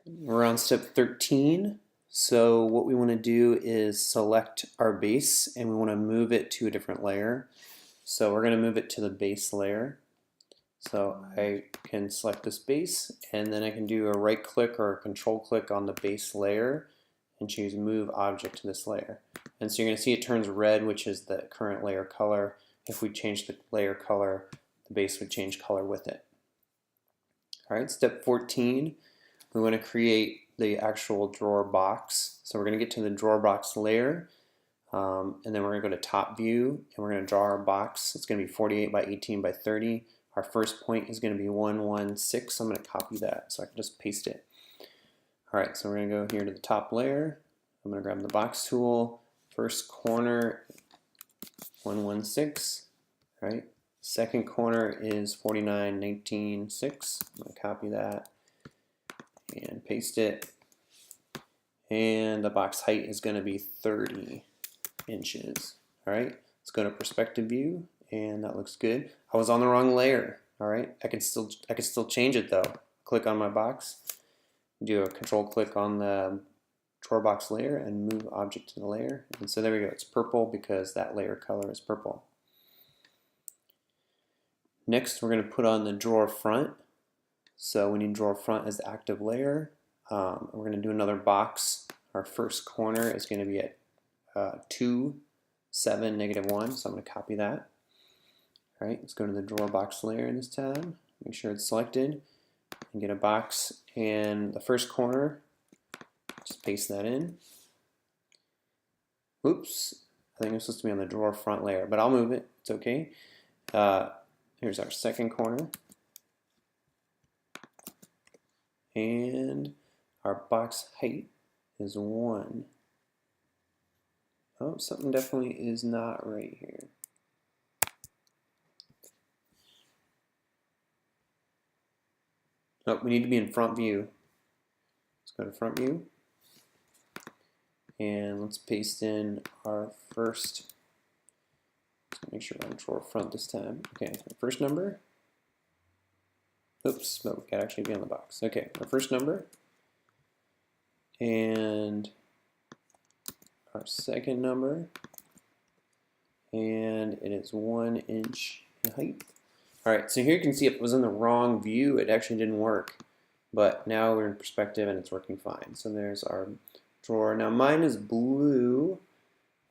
We're on step 13. So what we want to do is select our base and we want to move it to a different layer. So we're going to move it to the base layer. So I can select this base and then I can do a right click or a control click on the base layer and choose move object to this layer. And so you're going to see it turns red, which is the current layer color. If we change the layer color, the base would change color with it. All right, step 14. We want to create the actual drawer box. So we're going to get to the drawer box layer, and then we're going to go to top view, and we're going to draw our box. It's going to be 48 by 18 by 30. Our first point is going to be 116. So I'm going to copy that so I can just paste it. All right, so we're going to go here to the top layer. I'm going to grab the box tool. First corner, 116. All right. Second corner is 49, 19, 6. I'm going to copy that and paste it. And the box height is going to be 30 inches. All right, let's go to perspective view, and that looks good. I was on the wrong layer. All right, I can still change it though. Click on my box, do a control click on the drawer box layer, and move object to the layer. And so there we go. It's purple because that layer color is purple. Next, we're going to put on the drawer front. So we need drawer front as the active layer. We're going to do another box. Our first corner is going to be at 2, 7, -1. So I'm going to copy that. All right, let's go to the drawer box layer this time. Make sure it's selected and get a box. And the first corner, just paste that in. Oops, I think it's supposed to be on the drawer front layer, but I'll move it. It's okay. Here's our second corner. And our box height is 1. Oh, something definitely is not right here. Oh, we need to be in front view. Let's go to front view. And let's paste in our first. Let's make sure we're on drawer front this time. Okay, our first number. Oops, but we gotta actually be on the box. Okay, our first number. And our second number. And it is 1 inch in height. Alright, so here you can see if it was in the wrong view, it actually didn't work. But now we're in perspective and it's working fine. So there's our drawer. Now mine is blue.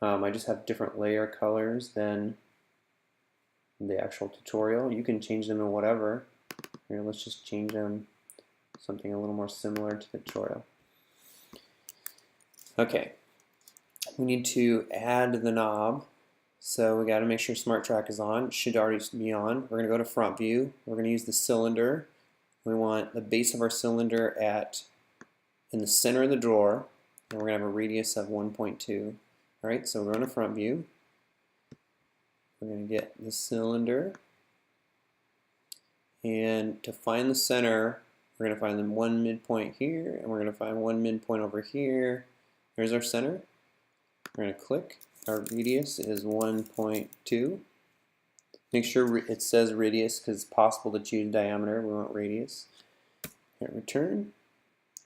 I just have different layer colors than the actual tutorial. You can change them to whatever. Here, let's just change them something a little more similar to the tutorial. Okay, we need to add the knob. So we got to make sure Smart Track is on. It should already be on. We're going to go to front view. We're going to use the cylinder. We want the base of our cylinder in the center of the drawer, and we're going to have a radius of 1.2. All right, so we're going to front view. We're going to get the cylinder. And to find the center, we're going to find the one midpoint here, and we're going to find one midpoint over here. There's our center. We're going to click. Our radius is 1.2. Make sure it says radius because it's possible to choose diameter. We want radius. Hit return.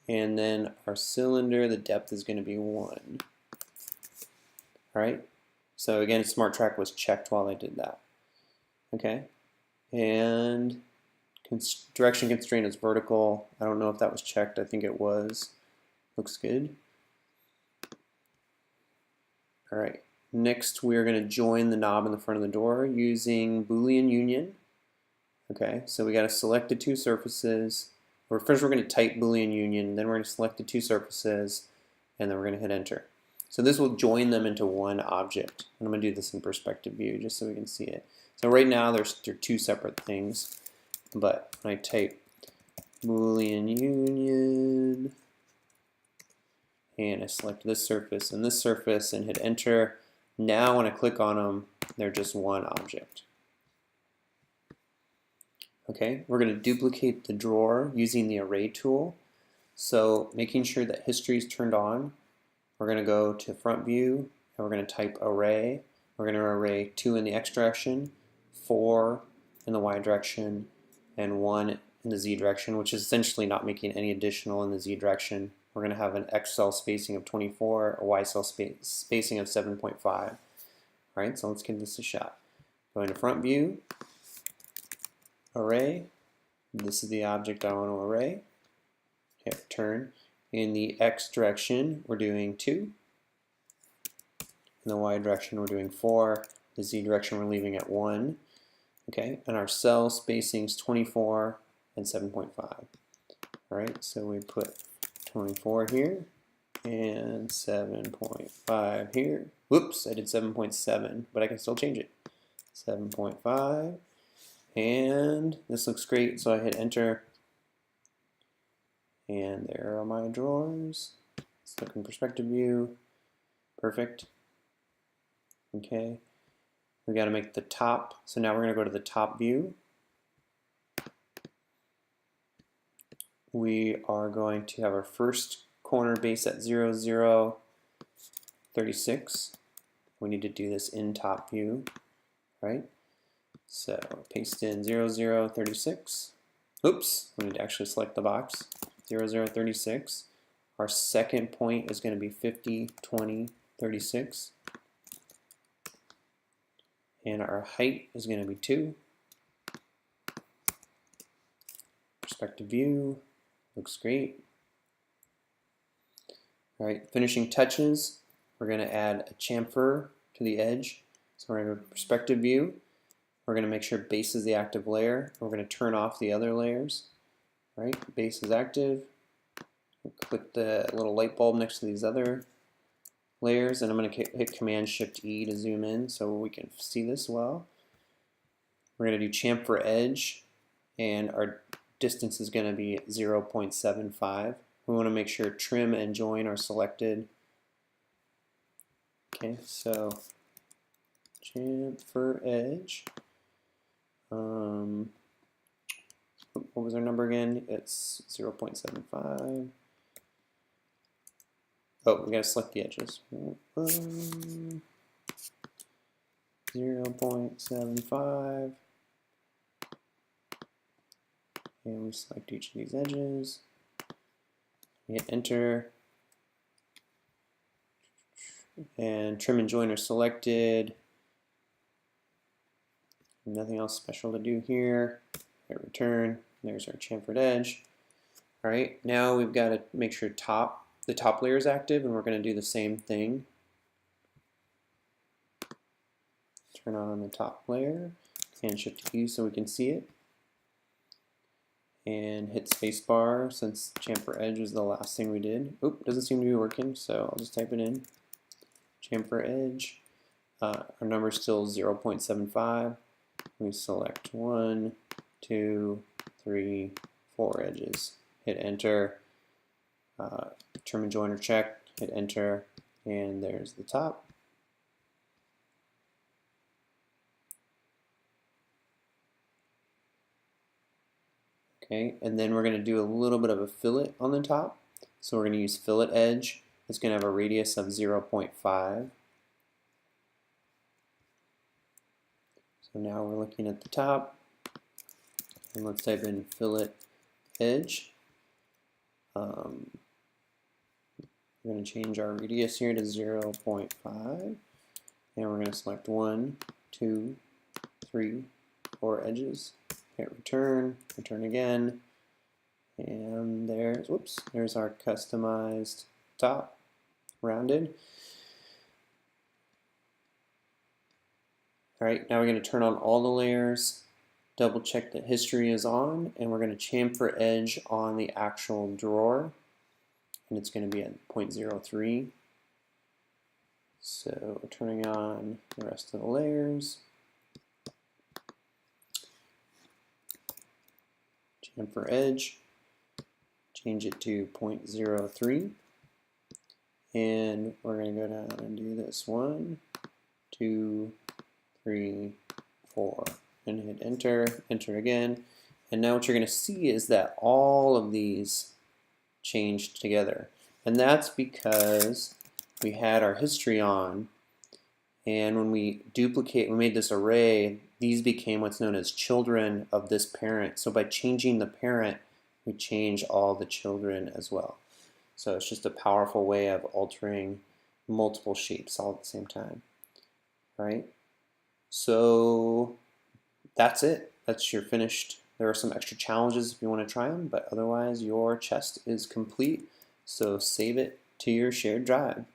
And then our cylinder, the depth is going to be 1. All right. So again, Smart Track was checked while I did that. Okay. And direction constraint is vertical. I don't know if that was checked. I think it was. Looks good. All right. Next, we're going to join the knob in the front of the door using Boolean union. Okay, so we got to select the two surfaces. Or first, we're going to type Boolean union, then we're going to select the two surfaces, and then we're going to hit enter. So this will join them into one object. And I'm going to do this in perspective view just so we can see it. So right now, they're two separate things. But when I type Boolean union, and I select this surface and this surface and hit enter, now when I click on them, they're just one object. Okay, we're going to duplicate the drawer using the array tool. So making sure that history is turned on, we're going to go to front view and we're going to type array. We're going to array 2 in the X direction, 4 in the Y direction, and 1 in the z direction, which is essentially not making any additional in the z direction. We're going to have an x cell spacing of 24, a y cell spacing of 7.5. All right, so let's give this a shot. Go into front view, array. This is the object I want to array. Hit return. In the x direction, we're doing 2. In the y direction, we're doing 4. The z direction, we're leaving at 1. Okay, and our cell spacing is 24 and 7.5. All right, so we put 24 here and 7.5 here. Whoops, I did 7.7, but I can still change it. 7.5, and this looks great, so I hit enter, and there are my drawers. Let's look in perspective view. Perfect. Okay, we got to make the top, so now we're going to go to the top view. We are going to have our first corner base at 0, 0, 36. We need to do this in top view, right? So paste in 0, 0, 36. Oops, we need to actually select the box. 0, 0, 36. Our second point is going to be 50, 20, 36. And our height is going to be 2. Perspective view. Looks great. All right, finishing touches. We're going to add a chamfer to the edge. So we're going to go to perspective view. We're going to make sure base is the active layer. We're going to turn off the other layers. All right, base is active. We'll click the little light bulb next to these other layers, and I'm going to hit Command-Shift-E to zoom in so we can see this well. We're going to do chamfer edge, and our distance is going to be 0.75. We want to make sure trim and join are selected. Okay, so chamfer edge. What was our number again? It's 0.75. Oh, we got to select the edges. 0.75. And we select each of these edges. Hit enter. And trim and join are selected. Nothing else special to do here. Hit return. There's our chamfered edge. All right, now we've got to make sure the top layer is active, and we're going to do the same thing. Turn on the top layer and Shift E so we can see it. And hit spacebar since chamfer edge was the last thing we did. Oop, doesn't seem to be working, so I'll just type it in. Chamfer edge. Our number is still 0.75. We select 1, 2, 3, 4 edges. Hit enter. Trim and join are checked. Hit enter, and there's the top. Okay, and then we're going to do a little bit of a fillet on the top. So we're going to use fillet edge. It's going to have a radius of 0.5. So now we're looking at the top, and let's type in fillet edge. We're going to change our radius here to 0.5, and we're going to select 1, 2, 3, 4 edges. Hit return, return again, and there's our customized top, rounded. All right, now we're going to turn on all the layers, double check that history is on, and we're going to chamfer edge on the actual drawer, and it's going to be at 0.03. So we're turning on the rest of the layers. Chamfer edge, change it to 0.03, and we're going to go down and do this 1, 2, 3, 4, and hit enter, enter again, and now what you're going to see is that all of these changed together, and that's because we had our history on, And when we made this array, these became what's known as children of this parent. So by changing the parent, we change all the children as well. So it's just a powerful way of altering multiple shapes all at the same time, right? So that's it. That's your finished. There are some extra challenges if you want to try them, but otherwise your chest is complete. So save it to your shared drive.